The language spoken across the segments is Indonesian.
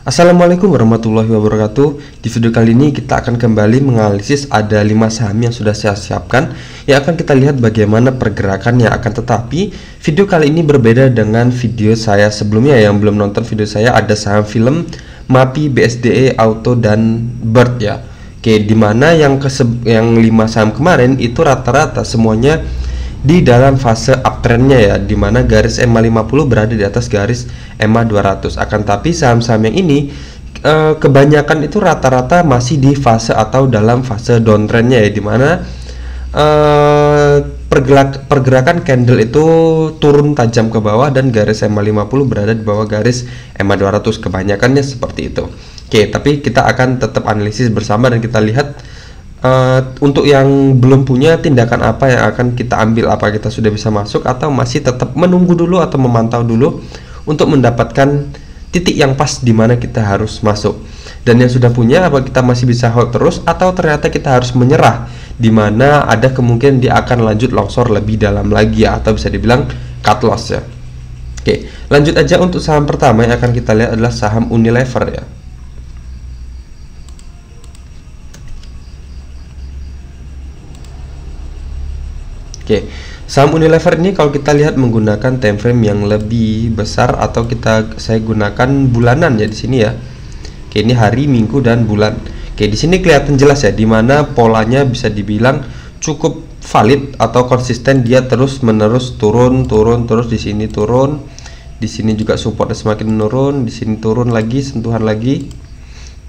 Assalamualaikum warahmatullahi wabarakatuh. Di video kali ini kita akan kembali menganalisis ada 5 saham yang sudah saya siapkan yang akan kita lihat bagaimana pergerakannya. Akan tetapi video kali ini berbeda dengan video saya sebelumnya. Yang belum nonton video saya, ada saham film, MAPI, BSDE, Auto, dan Bird ya. Oke, dimana yang 5 saham kemarin itu rata-rata semuanya di dalam fase uptrendnya ya, dimana garis EMA 50 berada di atas garis EMA 200. Akan tapi saham-saham yang ini kebanyakan itu rata-rata masih di fase atau dalam fase downtrendnya ya, dimana pergerakan candle itu turun tajam ke bawah dan garis EMA 50 berada di bawah garis EMA 200. Kebanyakannya seperti itu. Oke, tapi kita akan tetap analisis bersama dan kita lihat untuk yang belum punya, tindakan apa yang akan kita ambil. Apa kita sudah bisa masuk atau masih tetap menunggu dulu atau memantau dulu untuk mendapatkan titik yang pas di mana kita harus masuk. Dan yang sudah punya, apa kita masih bisa hold terus atau ternyata kita harus menyerah, di mana ada kemungkinan dia akan lanjut longsor lebih dalam lagi ya, atau bisa dibilang cut loss ya. Oke, lanjut aja. Untuk saham pertama yang akan kita lihat adalah saham Unilever ya. Oke, saham Unilever ini kalau kita lihat menggunakan time frame yang lebih besar, atau saya gunakan bulanan ya di sini ya. Oke, ini hari, minggu, dan bulan. Oke, di sini kelihatan jelas ya, dimana polanya bisa dibilang cukup valid atau konsisten. Dia terus menerus turun terus, di sini turun, di sini juga supportnya semakin menurun, di sini turun lagi, sentuhan lagi,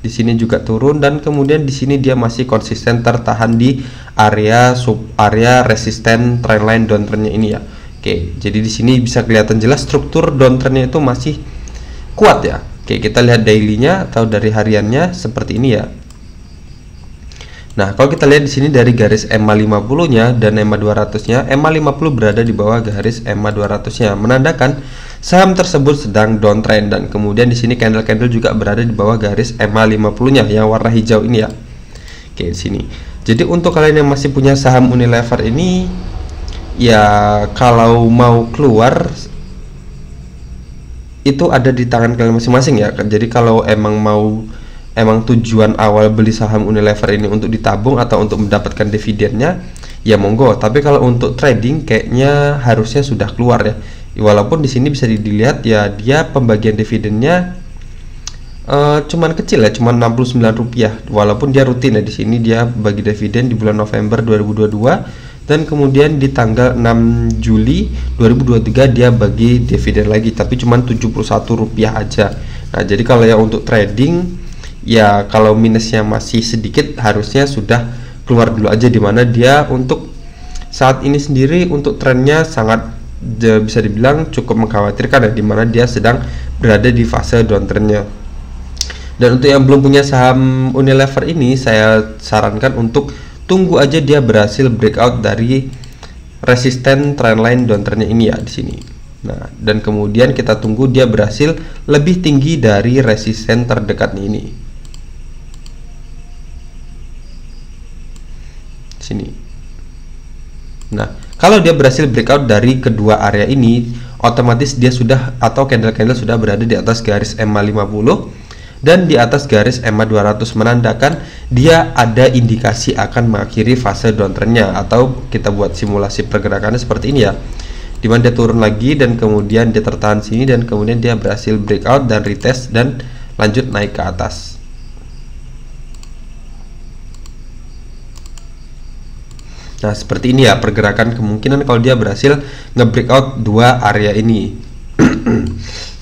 di sini juga turun, dan kemudian di sini dia masih konsisten tertahan di area resisten trendline downtrendnya ini ya. Oke, jadi di sini bisa kelihatan jelas struktur downtrendnya itu masih kuat ya. Oke, kita lihat dailynya atau dari hariannya seperti ini ya. Nah, kalau kita lihat di sini dari garis EMA 50-nya dan EMA 200-nya, EMA 50 berada di bawah garis EMA 200-nya, menandakan saham tersebut sedang downtrend. Dan kemudian di sini candle-candle juga berada di bawah garis EMA 50-nya yang warna hijau ini ya. Oke, di sini. Jadi untuk kalian yang masih punya saham Unilever ini ya, kalau mau keluar itu ada di tangan kalian masing-masing ya. Jadi kalau emang tujuan awal beli saham Unilever ini untuk ditabung atau untuk mendapatkan dividennya, ya monggo. Tapi kalau untuk trading kayaknya harusnya sudah keluar ya. Walaupun di sini bisa dilihat ya, dia pembagian dividennya cuman kecil ya, cuman Rp69. Walaupun dia rutin ya, di sini dia bagi dividen di bulan November 2022 dan kemudian di tanggal 6 Juli 2023 dia bagi dividen lagi, tapi cuman Rp71 aja. Nah, jadi kalau yang untuk trading ya, kalau minusnya masih sedikit harusnya sudah keluar dulu aja, dimana dia untuk saat ini sendiri untuk trennya sangat bisa dibilang cukup mengkhawatirkan ya, dimana dia sedang berada di fase downtrendnya. Dan untuk yang belum punya saham Unilever ini, saya sarankan untuk tunggu aja dia berhasil breakout dari resisten trendline downtrendnya ini ya di sini. Nah, dan kemudian kita tunggu dia berhasil lebih tinggi dari resisten terdekatnya ini. Sini. Nah, kalau dia berhasil breakout dari kedua area ini, otomatis dia sudah, atau candle-candle sudah berada di atas garis EMA 50 dan di atas garis EMA 200, menandakan dia ada indikasi akan mengakhiri fase downtrendnya. Atau kita buat simulasi pergerakannya seperti ini ya, dimana dia turun lagi dan kemudian dia tertahan sini dan kemudian dia berhasil breakout dan retest dan lanjut naik ke atas. Nah, seperti ini ya pergerakan kemungkinan kalau dia berhasil nge-breakout dua area ini.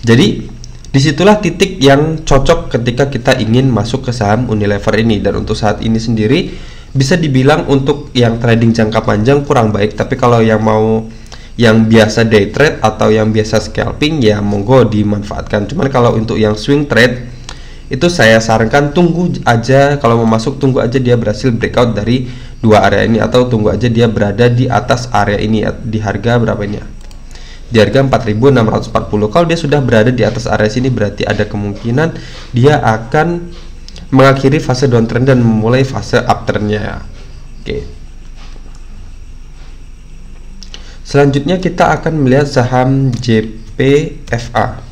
Jadi disitulah titik yang cocok ketika kita ingin masuk ke saham Unilever ini. Dan untuk saat ini sendiri bisa dibilang untuk yang trading jangka panjang kurang baik, tapi kalau yang mau yang biasa day trade atau yang biasa scalping ya monggo dimanfaatkan. Cuman kalau untuk yang swing trade itu saya sarankan tunggu aja, kalau mau masuk tunggu aja dia berhasil breakout dari dua area ini, atau tunggu aja dia berada di atas area ini di harga berapa ini ya, di harga 4.640. Kalau dia sudah berada di atas area sini berarti ada kemungkinan dia akan mengakhiri fase downtrend dan memulai fase uptrendnya ya. Oke. Selanjutnya kita akan melihat saham JPFA.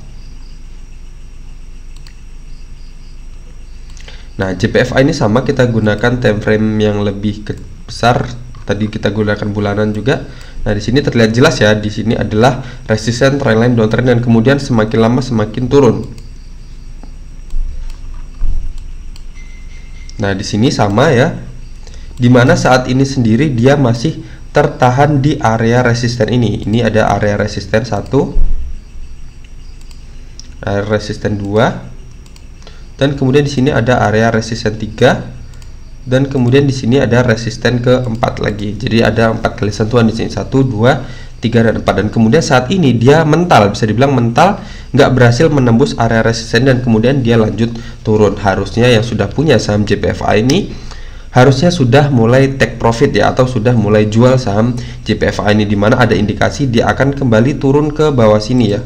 Nah, JPFA ini sama, kita gunakan time frame yang lebih besar. Tadi kita gunakan bulanan juga. Nah, di sini terlihat jelas ya, di sini adalah resisten, trendline, downtrend, dan kemudian semakin lama semakin turun. Nah, di sini sama ya, dimana saat ini sendiri dia masih tertahan di area resisten ini. Ini ada area resisten 1, area resisten 2, dan kemudian di sini ada area resisten 3, dan kemudian di sini ada resisten keempat lagi. Jadi ada 4 kali sentuhan di sini, 1, 2, 3, dan 4. Dan kemudian saat ini dia mental, bisa dibilang mental, nggak berhasil menembus area resisten, dan kemudian dia lanjut turun. Harusnya yang sudah punya saham JPFA ini harusnya sudah mulai take profit ya, atau sudah mulai jual saham JPFA ini, dimana ada indikasi dia akan kembali turun ke bawah sini ya,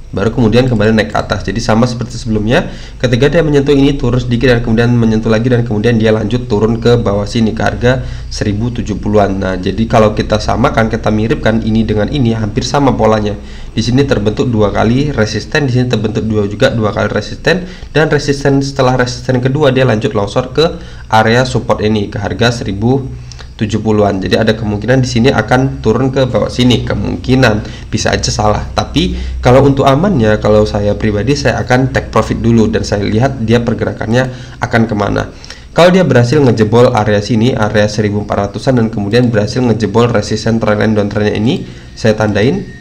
baru kemudian kembali naik ke atas. Jadi sama seperti sebelumnya, ketika dia menyentuh ini turun sedikit dan kemudian menyentuh lagi, dan kemudian dia lanjut turun ke bawah sini ke harga 1070-an. Nah, jadi kalau kita samakan, kita miripkan ini dengan ini, hampir sama polanya. Di sini terbentuk 2 kali resisten, di sini terbentuk juga 2 kali resisten, dan resisten setelah resisten kedua dia lanjut longsor ke area support ini ke harga 1070-an. Jadi ada kemungkinan di sini akan turun ke bawah sini, kemungkinan, bisa aja salah. Tapi kalau untuk amannya, kalau saya pribadi, saya akan take profit dulu dan saya lihat dia pergerakannya akan kemana. Kalau dia berhasil ngejebol area sini, area 1400-an, dan kemudian berhasil ngejebol resisten trendline downtrendnya ini, saya tandain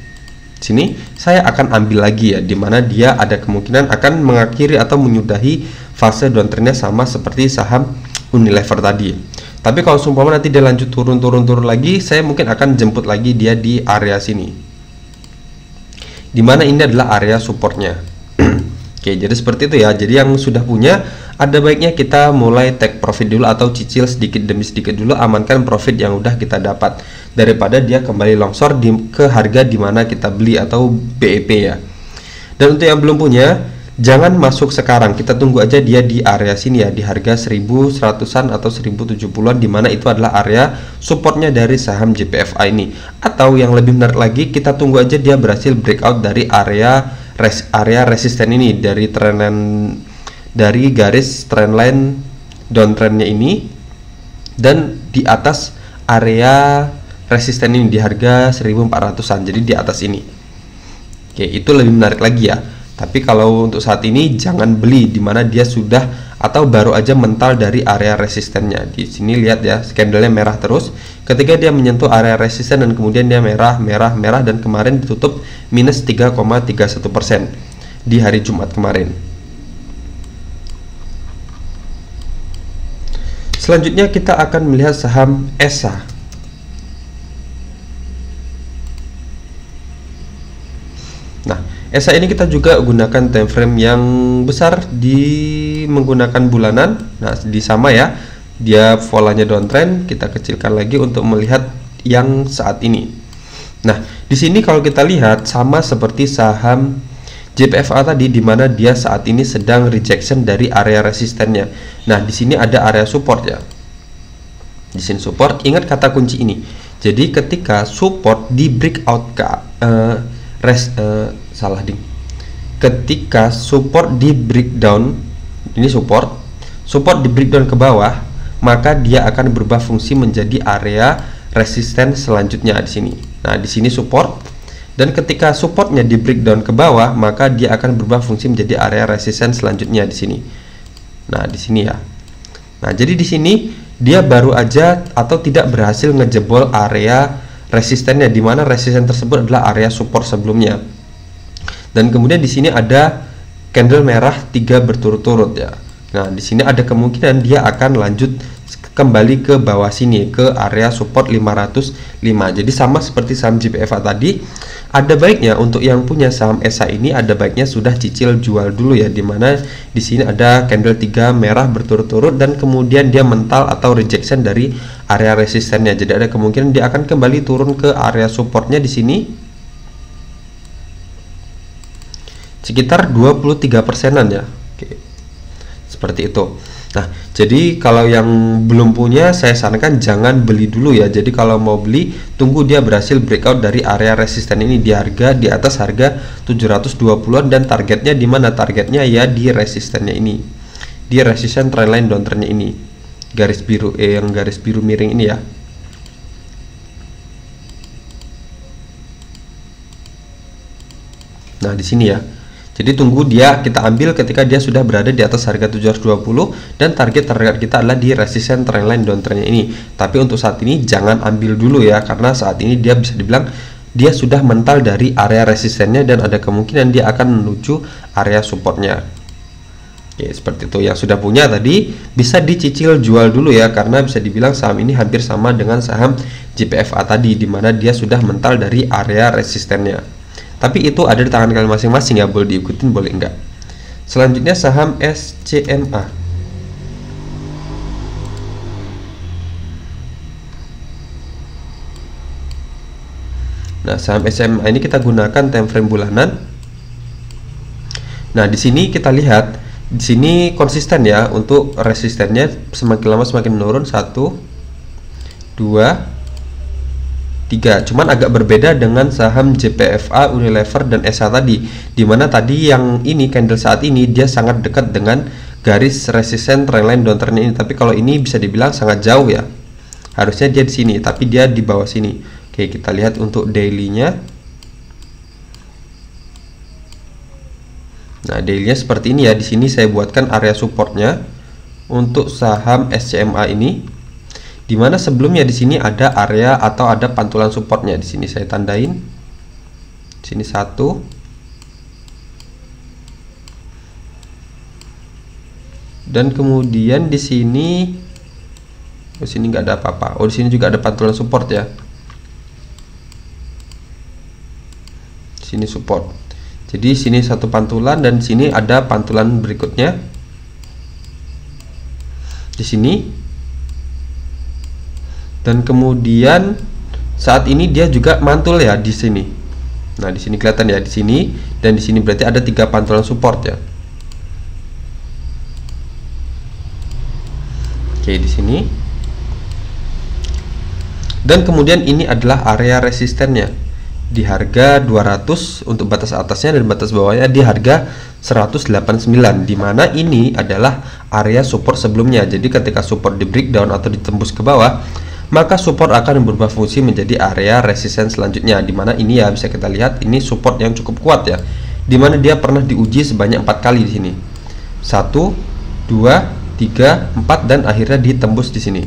sini, saya akan ambil lagi ya, dimana dia ada kemungkinan akan mengakhiri atau menyudahi fase downtrendnya sama seperti saham Unilever tadi. Tapi kalau seumpama nanti dia lanjut turun lagi, saya mungkin akan jemput lagi dia di area sini, dimana ini adalah area supportnya. Oke, jadi seperti itu ya. Jadi yang sudah punya, ada baiknya kita mulai take profit dulu atau cicil sedikit demi sedikit dulu, amankan profit yang udah kita dapat, daripada dia kembali longsor ke harga dimana kita beli atau BEP ya. Dan untuk yang belum punya, jangan masuk sekarang, kita tunggu aja dia di area sini ya, di harga 1100-an atau 1070-an, dimana itu adalah area supportnya dari saham JPFA ini. Atau yang lebih menarik lagi, kita tunggu aja dia berhasil breakout dari area resisten ini, dari dari garis trendline downtrendnya ini, dan di atas area resisten ini di harga 1400-an, jadi di atas ini. Oke, itu lebih menarik lagi ya. Tapi kalau untuk saat ini jangan beli dimana dia sudah atau baru aja mental dari area resistennya. Di sini lihat ya, candlenya merah terus. Ketika dia menyentuh area resisten dan kemudian dia merah, dan kemarin ditutup minus 3,31% di hari Jumat kemarin. Selanjutnya kita akan melihat saham ESA. Nah, ESA ini kita juga gunakan time frame yang besar, menggunakan bulanan. Nah, di sama ya, dia polanya downtrend. Kita kecilkan lagi untuk melihat yang saat ini. Nah, di sini kalau kita lihat sama seperti saham JPFA tadi, di mana dia saat ini sedang rejection dari area resistennya. Nah, di sini ada area support ya. Di sini support, ingat kata kunci ini. Jadi ketika support di breakout ke ketika support di breakdown, ini support di breakdown ke bawah, maka dia akan berubah fungsi menjadi area resisten selanjutnya di sini. Nah, di sini support, dan ketika supportnya di breakdown ke bawah, maka dia akan berubah fungsi menjadi area resisten selanjutnya di sini. Nah, di sini ya. Nah, jadi di sini dia baru aja atau tidak berhasil ngejebol area resistennya, di mana resisten tersebut adalah area support sebelumnya. Dan kemudian di sini ada candle merah 3 berturut-turut ya. Nah, di sini ada kemungkinan dia akan lanjut kembali ke bawah sini ke area support 505. Jadi sama seperti saham JPFA tadi, ada baiknya untuk yang punya saham ESA ini, ada baiknya sudah cicil jual dulu ya, dimana di sini ada candle 3 merah berturut-turut dan kemudian dia mental atau rejection dari area resistennya. Jadi ada kemungkinan dia akan kembali turun ke area supportnya di sini sekitar 23%-an ya. Oke. Seperti itu. Nah, jadi kalau yang belum punya, saya sarankan jangan beli dulu ya. Jadi kalau mau beli, tunggu dia berhasil breakout dari area resisten ini di harga di atas harga 720-an, dan targetnya di mana? Targetnya ya di resistennya ini. Di resisten trendline downtrendnya ini. Garis biru yang garis biru miring ini ya. Nah, di sini ya. Jadi tunggu dia, kita ambil ketika dia sudah berada di atas harga 720, dan target kita adalah di resisten trendline downtrendnya ini. Tapi untuk saat ini jangan ambil dulu ya, karena saat ini dia bisa dibilang dia sudah mental dari area resistennya, dan ada kemungkinan dia akan menuju area supportnya. Oke, seperti itu. Yang sudah punya tadi bisa dicicil jual dulu ya, karena bisa dibilang saham ini hampir sama dengan saham JPFA tadi, dimana dia sudah mental dari area resistennya. Tapi itu ada di tangan kalian masing-masing ya, boleh diikutin boleh enggak. Selanjutnya saham SCMA. Nah, saham SCMA ini kita gunakan time frame bulanan. Nah, di sini kita lihat, di sini konsisten ya untuk resistennya, semakin lama semakin menurun. 1 2 3, cuman agak berbeda dengan saham JPFA, Unilever, dan SA tadi, dimana tadi yang ini candle saat ini dia sangat dekat dengan garis resisten trendline downtrend ini, tapi kalau ini bisa dibilang sangat jauh ya. Harusnya dia di sini, tapi dia di bawah sini. Oke, kita lihat untuk daily-nya. Nah, daily-nya seperti ini ya. Di sini saya buatkan area supportnya untuk saham SCMA ini, dimana sebelumnya di sini ada area atau ada pantulan supportnya. Di sini saya tandain. Di sini 1. Dan kemudian di sini, nggak ada apa-apa. Oh, di sini juga ada pantulan support ya. Di sini support. Jadi sini satu pantulan, dan di sini ada pantulan berikutnya. Di sini. Dan kemudian saat ini dia juga mantul ya di sini. Nah, di sini kelihatan ya, di sini dan di sini berarti ada 3 pantulan support ya. Oke, di sini. Dan kemudian ini adalah area resistennya di harga 200 untuk batas atasnya, dan batas bawahnya di harga 189, dimana ini adalah area support sebelumnya. Jadi ketika support di breakdown atau ditembus ke bawah, maka support akan berubah fungsi menjadi area resisten selanjutnya, dimana ini ya bisa kita lihat ini support yang cukup kuat ya, dimana dia pernah diuji sebanyak 4 kali di sini. 1 2 3 4, dan akhirnya ditembus di sini.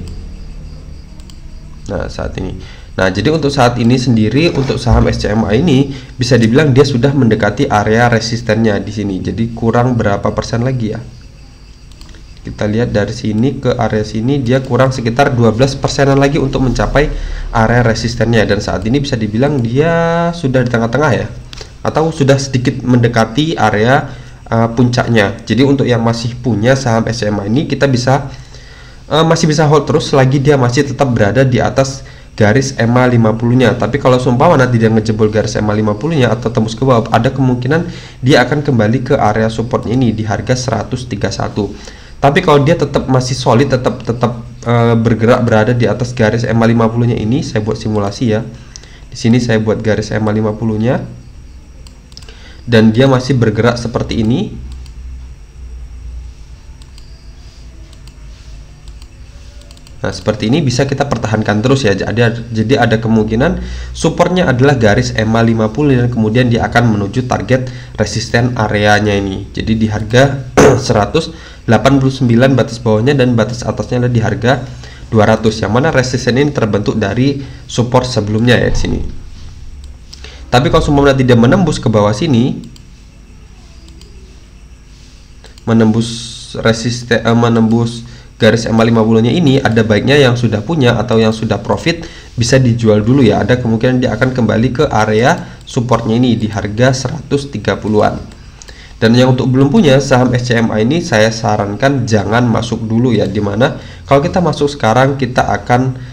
Nah, saat ini. Nah, jadi untuk saat ini sendiri untuk saham SCMA ini bisa dibilang dia sudah mendekati area resistennya di sini. Jadi kurang berapa persen lagi ya? Kita lihat dari sini ke area sini, dia kurang sekitar 12 persenan lagi untuk mencapai area resistennya, dan saat ini bisa dibilang dia sudah di tengah-tengah ya, atau sudah sedikit mendekati area puncaknya. Jadi untuk yang masih punya saham SCMA ini, kita bisa masih bisa hold terus selagi dia masih tetap berada di atas garis EMA 50-nya. Tapi kalau seumpama nanti dia ngejebol garis EMA 50-nya atau tembus ke bawah, ada kemungkinan dia akan kembali ke area supportnya ini di harga 131. Tapi kalau dia tetap masih solid, tetap bergerak berada di atas garis EMA 50-nya ini, saya buat simulasi ya. Di sini saya buat garis EMA 50-nya, dan dia masih bergerak seperti ini. Nah, seperti ini bisa kita pertahankan terus ya. Jadi ada kemungkinan supportnya adalah garis EMA 50, dan kemudian dia akan menuju target resisten areanya ini. Jadi di harga 189 batas bawahnya, dan batas atasnya adalah di harga 200, yang mana resisten ini terbentuk dari support sebelumnya ya di sini. Tapi kalau semua nanti dia menembus ke bawah sini, menembus resisten, menembus garis EMA 50-nya ini, ada baiknya yang sudah punya atau yang sudah profit bisa dijual dulu ya. Ada kemungkinan dia akan kembali ke area supportnya ini di harga 130-an. Dan yang untuk belum punya saham SCMA ini, saya sarankan jangan masuk dulu ya, dimana kalau kita masuk sekarang kita akan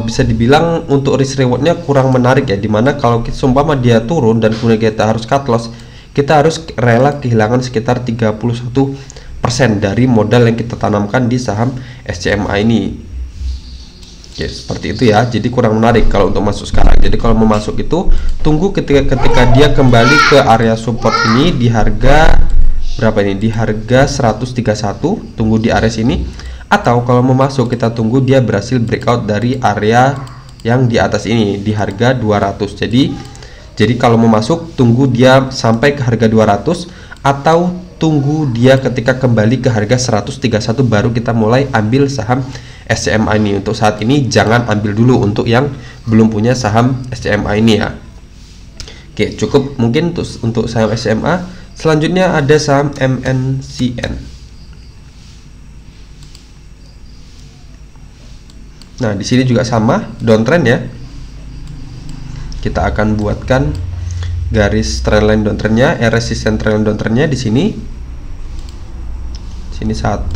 bisa dibilang untuk risk rewardnya kurang menarik ya, dimana kalau kita seumpama dia turun dan kemudian kita harus cut loss, kita harus rela kehilangan sekitar 31% dari modal yang kita tanamkan di saham SCMA ini. Oke, seperti itu ya. Jadi kurang menarik kalau untuk masuk sekarang. Jadi kalau mau masuk itu tunggu ketika dia kembali ke area support ini di harga berapa ini? Di harga 131, tunggu di area sini. Atau kalau mau masuk kita tunggu dia berhasil breakout dari area yang di atas ini di harga 200. Jadi kalau mau masuk tunggu dia sampai ke harga 200 atau tunggu dia ketika kembali ke harga 131 baru kita mulai ambil saham SCMA ini. Untuk saat ini jangan ambil dulu untuk yang belum punya saham SCMA ini ya. Oke, cukup mungkin untuk saham SCMA. Selanjutnya ada saham MNCN. Nah, di sini juga sama downtrend ya. Kita akan buatkan garis trendline downtrendnya, resisten trendline downtrendnya di sini. Sini 1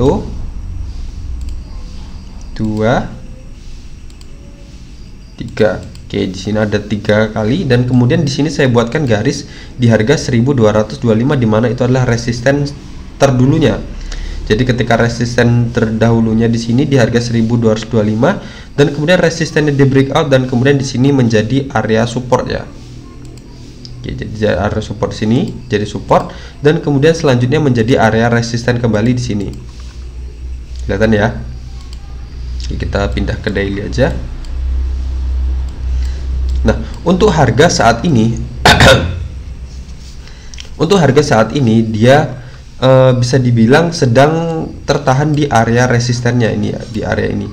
2 3. Oke, di sini ada 3 kali dan kemudian di sini saya buatkan garis di harga 1225 di mana itu adalah resisten terdulunya. Jadi ketika resisten terdahulunya di sini di harga 1225 dan kemudian resistennya di breakout dan kemudian di sini menjadi area support ya. Oke, jadi area support di sini jadi support dan kemudian selanjutnya menjadi area resisten kembali di sini. Kelihatan ya? Kita pindah ke daily aja. Nah, untuk harga saat ini untuk harga saat ini dia bisa dibilang sedang tertahan di area resistennya ini ya, di area ini.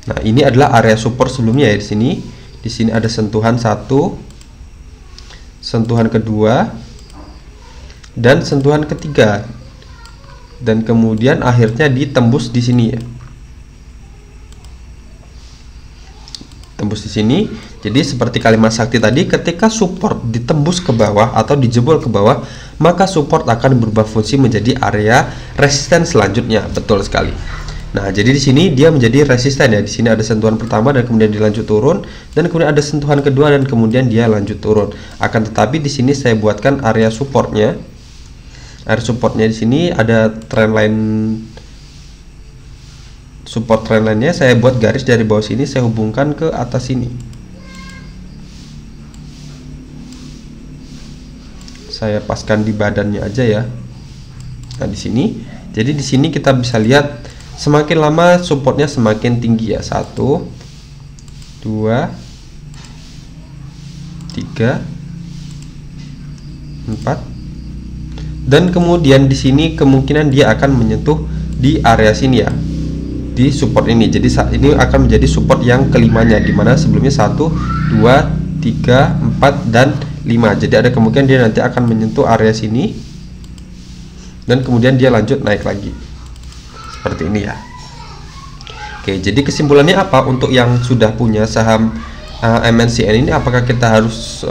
Nah, ini adalah area support sebelumnya ya di sini. Di sini ada sentuhan 1, sentuhan kedua, dan sentuhan ketiga. Dan kemudian akhirnya ditembus di sini ya. Tembus di sini. Jadi seperti kalimat sakti tadi, ketika support ditembus ke bawah atau dijebol ke bawah, maka support akan berubah fungsi menjadi area resisten selanjutnya. Betul sekali. Nah, jadi di sini dia menjadi resisten ya. Di sini ada sentuhan pertama dan kemudian dilanjut turun dan kemudian ada sentuhan kedua dan kemudian dia lanjut turun. Akan tetapi di sini saya buatkan area supportnya. Area supportnya di sini ada trendline support trendline-nya, saya buat garis dari bawah sini saya hubungkan ke atas sini. Saya paskan di badannya aja ya. Nah, di sini. Jadi di sini kita bisa lihat semakin lama supportnya semakin tinggi ya. 1 2 3 4 dan kemudian di sini kemungkinan dia akan menyentuh di area sini ya, di support ini. Jadi saat ini akan menjadi support yang kelimanya, dimana sebelumnya 1 2 3 4 dan 5. Jadi ada kemungkinan dia nanti akan menyentuh area sini dan kemudian dia lanjut naik lagi seperti ini ya. Oke, jadi kesimpulannya apa untuk yang sudah punya saham MNCN ini? Apakah kita harus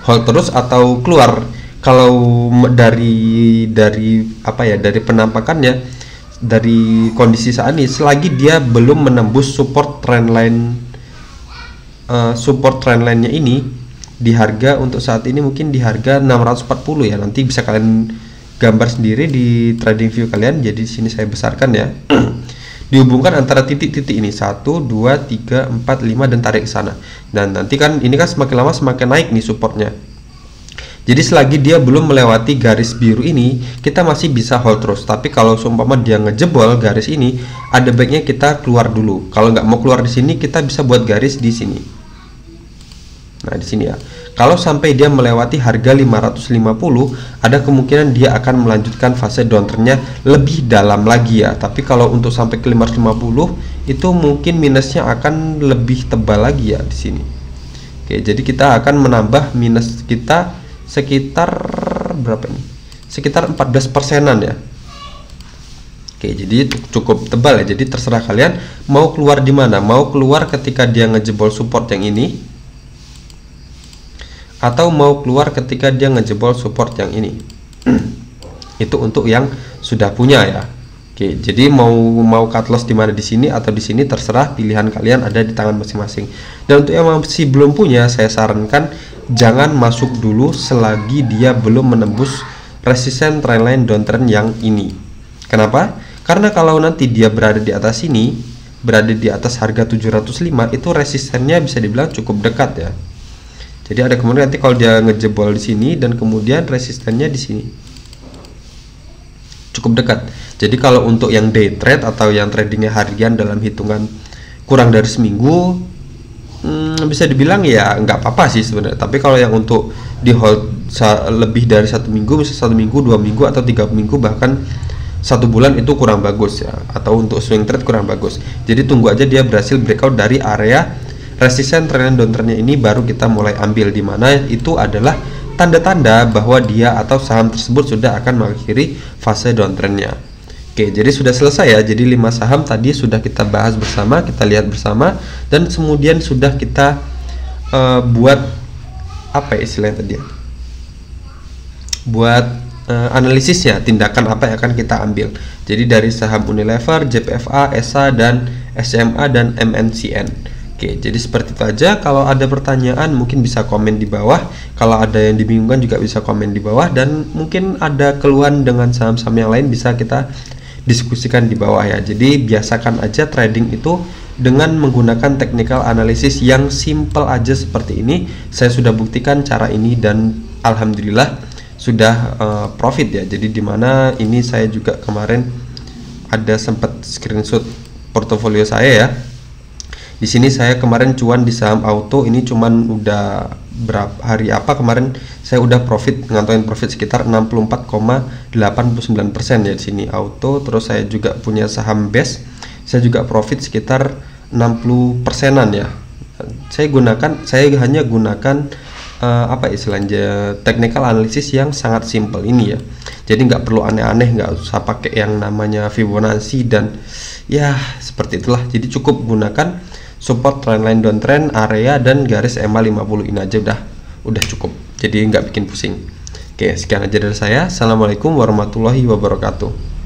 hold terus atau keluar? Kalau dari apa ya, dari penampakannya, dari kondisi saat ini, selagi dia belum menembus support trendline nya ini di harga untuk saat ini mungkin di harga 640 ya. Nanti bisa kalian gambar sendiri di trading view kalian. Jadi di sini saya besarkan ya. Dihubungkan antara titik-titik ini 1 2 3 4 5 dan tarik ke sana. Dan nanti kan ini kan semakin lama semakin naik nih supportnya. Jadi selagi dia belum melewati garis biru ini, kita masih bisa hold terus. Tapi kalau seumpama dia ngejebol garis ini, ada baiknya kita keluar dulu. Kalau nggak mau keluar di sini, kita bisa buat garis di sini. Nah, di sini ya. Kalau sampai dia melewati harga 550, ada kemungkinan dia akan melanjutkan fase downtrendnya lebih dalam lagi ya. Tapi kalau untuk sampai ke 550, itu mungkin minusnya akan lebih tebal lagi ya di sini. Oke, jadi kita akan menambah minus kita sekitar berapa nih? Sekitar 14%-an ya. Oke, jadi cukup tebal ya. Jadi terserah kalian mau keluar di mana. Mau keluar ketika dia ngejebol support yang ini, atau mau keluar ketika dia ngejebol support yang ini. Itu untuk yang sudah punya ya. Oke, jadi mau cut loss di mana, di sini atau di sini, terserah, pilihan kalian ada di tangan masing-masing. Dan untuk yang masih belum punya, saya sarankan jangan masuk dulu selagi dia belum menembus resisten trendline downtrend yang ini. Kenapa? Karena kalau nanti dia berada di atas ini, berada di atas harga 705, itu resistennya bisa dibilang cukup dekat ya. Jadi ada kemungkinan nanti kalau dia ngejebol di sini dan kemudian resistennya di sini cukup dekat. Jadi kalau untuk yang day trade atau yang tradingnya harian dalam hitungan kurang dari seminggu, bisa dibilang ya nggak apa-apa sih sebenarnya. Tapi kalau yang untuk di hold lebih dari 1 minggu, misalnya 1 minggu, 2 minggu atau 3 minggu, bahkan 1 bulan, itu kurang bagus ya. Atau untuk swing trade kurang bagus. Jadi tunggu aja dia berhasil breakout dari area resisten trendline downtrendnya ini, baru kita mulai ambil, di mana itu adalah tanda-tanda bahwa dia atau saham tersebut sudah akan mengakhiri fase downtrendnya. Oke, jadi sudah selesai ya. Jadi 5 saham tadi sudah kita bahas bersama, kita lihat bersama, dan kemudian sudah kita buat apa ya istilahnya tadi ya, buat analisisnya, tindakan apa yang akan kita ambil. Jadi dari saham Unilever, JPFA, ESA, dan SMA, dan MNCN. Oke, jadi seperti itu aja. Kalau ada pertanyaan mungkin bisa komen di bawah. Kalau ada yang dibingungkan juga bisa komen di bawah. Dan mungkin ada keluhan dengan saham-saham yang lain bisa kita diskusikan di bawah ya. Jadi biasakan aja trading itu dengan menggunakan technical analysis yang simple aja seperti ini. Saya sudah buktikan cara ini dan alhamdulillah sudah profit ya. Jadi dimana ini saya juga kemarin ada sempat screenshot portofolio saya ya. Di sini saya kemarin cuan di saham auto ini cuman udah berapa hari apa kemarin saya udah profit, ngantongin profit sekitar 64,89% ya di sini auto. Terus saya juga punya saham BES, saya juga profit sekitar 60%-an ya. Saya hanya gunakan apa istilahnya technical analysis yang sangat simple ini ya. Jadi nggak perlu aneh-aneh, nggak usah pakai yang namanya Fibonacci dan ya seperti itulah. Jadi cukup gunakan support, trendline, downtrend, area, dan garis EMA 50 ini aja udah cukup. Jadi nggak bikin pusing. Oke, sekian aja dari saya. Assalamualaikum warahmatullahi wabarakatuh.